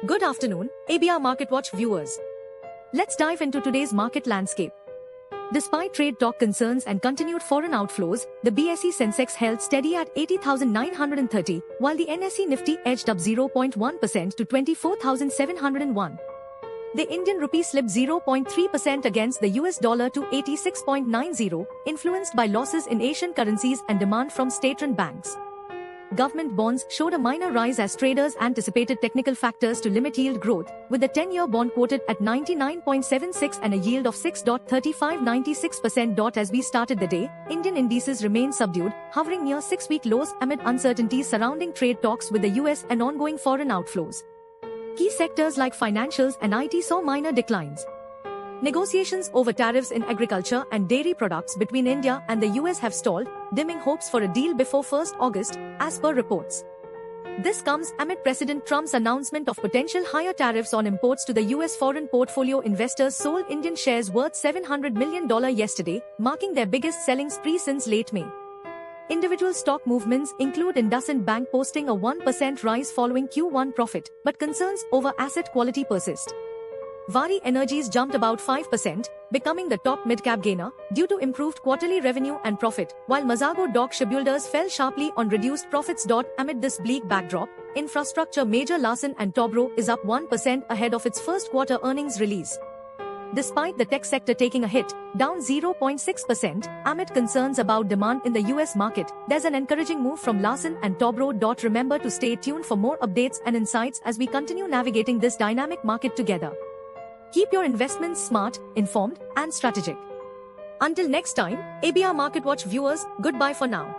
Good afternoon, ABR Market Watch viewers. Let's dive into today's market landscape. Despite trade talk concerns and continued foreign outflows, the BSE Sensex held steady at 80,930, while the NSE Nifty edged up 0.1% to 24,701. The Indian rupee slipped 0.3% against the US dollar to 86.90, influenced by losses in Asian currencies and demand from state-run banks. Government bonds showed a minor rise as traders anticipated technical factors to limit yield growth, with the 10-year bond quoted at 99.76 and a yield of 6.3596%. As we started the day, Indian indices remained subdued, hovering near 6-week lows amid uncertainties surrounding trade talks with the US and ongoing foreign outflows. Key sectors like financials and IT saw minor declines. Negotiations over tariffs in agriculture and dairy products between India and the US have stalled, dimming hopes for a deal before 1st August, as per reports. This comes amid President Trump's announcement of potential higher tariffs on imports to the US. Foreign portfolio investors sold Indian shares worth $700 million yesterday, marking their biggest selling spree since late May. Individual stock movements include IndusInd Bank posting a 1% rise following Q1 profit, but concerns over asset quality persist. Waaree Energies jumped about 5%, becoming the top mid-cap gainer, due to improved quarterly revenue and profit, while Mazago Dock Shipbuilders fell sharply on reduced profits. Amid this bleak backdrop, infrastructure major Larsen & Toubro is up 1% ahead of its first quarter earnings release. Despite the tech sector taking a hit, down 0.6%, amid concerns about demand in the US market, there's an encouraging move from Larsen & Toubro. Remember to stay tuned for more updates and insights as we continue navigating this dynamic market together. Keep your investments smart, informed, and strategic. Until next time, ABR Market Watch viewers, goodbye for now.